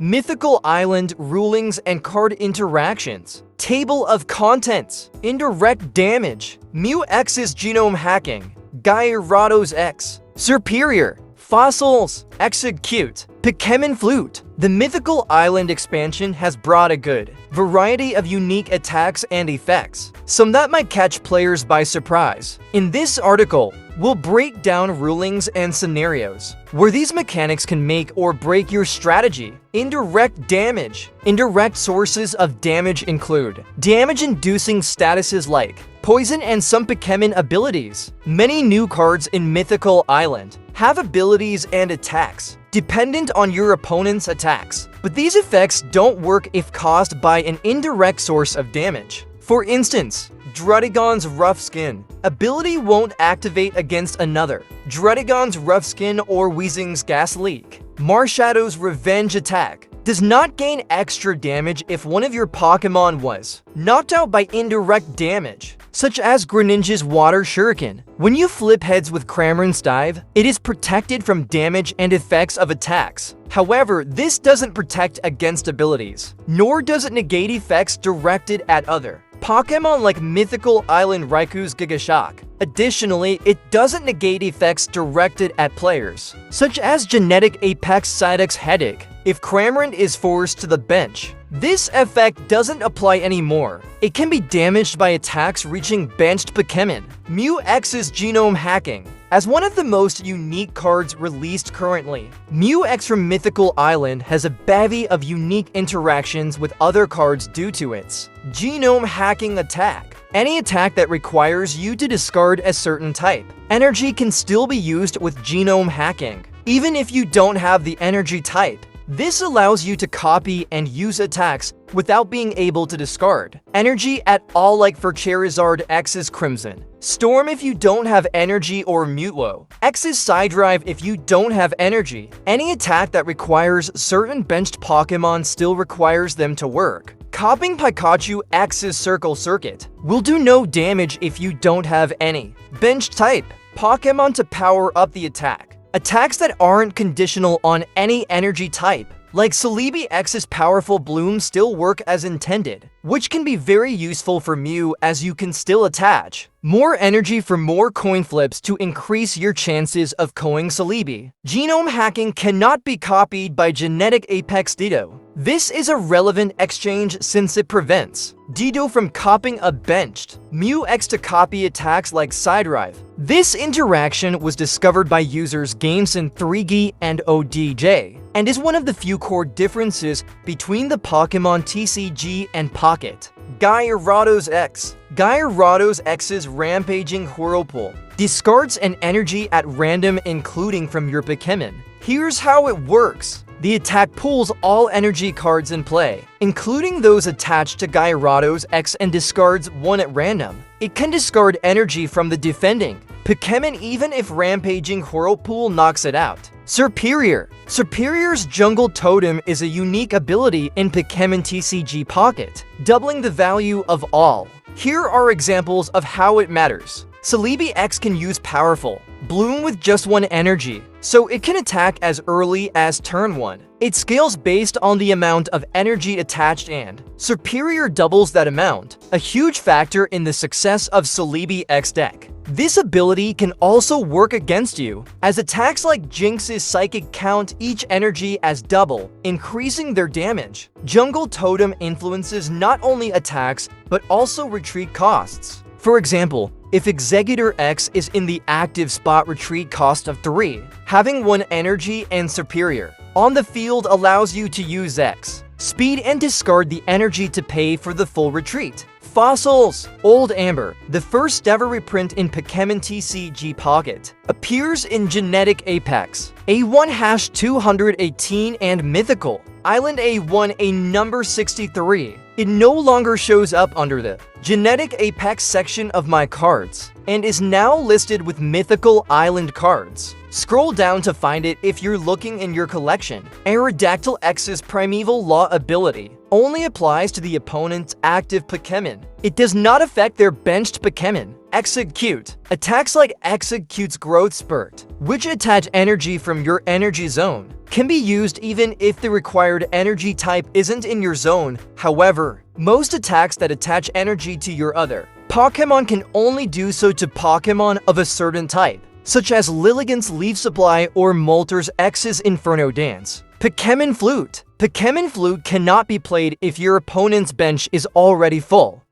Mythical Island rulings and card interactions. Table of contents. Indirect damage. Mew X's genome hacking. Gyarados X. Superior. Fossils. Execute. Pokémon Flute. The Mythical Island expansion has brought a good variety of unique attacks and effects, some that might catch players by surprise. In this article, we'll break down rulings and scenarios where these mechanics can make or break your strategy. Indirect damage. Indirect sources of damage include damage-inducing statuses like poison and some Pokémon abilities. Many new cards in Mythical Island have abilities and attacks dependent on your opponent's attacks, but these effects don't work if caused by an indirect source of damage. For instance, Druddigon's Rough Skin ability won't activate against another. Druddigon's Rough Skin or Weezing's Gas Leak. Marshadow's Revenge Attack does not gain extra damage if one of your Pokémon was knocked out by indirect damage, such as Greninja's Water Shuriken. When you flip heads with Cramorant's Dive, it is protected from damage and effects of attacks. However, this doesn't protect against abilities, nor does it negate effects directed at other Pokémon like Mythical Island Raiku's Giga Shock. Additionally, it doesn't negate effects directed at players, such as Genetic Apex Psyduck's Headache if Cramorant is forced to the bench. This effect doesn't apply anymore. It can be damaged by attacks reaching benched Pokémon. Mew X's Genome Hacking. As one of the most unique cards released currently, Mew X from Mythical Island has a bevy of unique interactions with other cards due to its Genome Hacking attack. Any attack that requires you to discard a certain type energy can still be used with Genome Hacking, even if you don't have the energy type. This allows you to copy and use attacks without being able to discard energy at all, like for Charizard X's Crimson Storm if you don't have energy, or Mutlow X's Psydrive if you don't have energy. Any attack that requires certain benched Pokémon still requires them to work. Copying Pikachu X's Circle Circuit will do no damage if you don't have any benched type Pokémon to power up the attack. Attacks that aren't conditional on any energy type, like Celebi X's Powerful Bloom, still work as intended, which can be very useful for Mew as you can still attach more energy for more coin flips to increase your chances of coing Celebi. Genome Hacking cannot be copied by Genetic Apex Ditto. This is a relevant exchange since it prevents Ditto from copying a benched Mew X to copy attacks like Psydrive. This interaction was discovered by users Gameson3G and ODJ, and is one of the few core differences between the Pokémon TCG and Pocket. Gyarados X. Gyarados X's Rampaging Whirlpool discards an energy at random, including from your Pokémon. Here's how it works. The attack pulls all energy cards in play, including those attached to Gyarados X, and discards one at random. It can discard energy from the defending Pokémon even if Rampaging Whirlpool knocks it out. Superior. Superior's Jungle Totem is a unique ability in Pokémon TCG Pocket, doubling the value of all. Here are examples of how it matters. Celebi X can use Powerful Bloom with just one energy, so it can attack as early as turn 1. It scales based on the amount of energy attached, and Superior doubles that amount, a huge factor in the success of Celebi X deck. This ability can also work against you, as attacks like Jinx's Psychic count each energy as double, increasing their damage. Jungle Totem influences not only attacks, but also retreat costs. For example, if Executor X is in the active spot, retreat cost of 3, having 1 energy and Superior on the field allows you to use X speed and discard the energy to pay for the full retreat. Fossils. Old Amber, the first ever reprint in Pokémon TCG Pocket, appears in Genetic Apex A1-218 and Mythical Island A1 a number 63. It no longer shows up under the Genetic Apex section of my cards, and is now listed with Mythical Island cards. Scroll down to find it if you're looking in your collection. Aerodactyl X's Primeval Law ability only applies to the opponent's active Pokémon. It does not affect their benched Pokémon. Execute. Attacks like Execute's Growth Spurt, which attach energy from your energy zone, can be used even if the required energy type isn't in your zone. However, most attacks that attach energy to your other Pokémon can only do so to Pokémon of a certain type, such as Lilligant's Leaf Supply or Molter's X's Inferno Dance. Pokémon Flute. Pokémon Flute cannot be played if your opponent's bench is already full.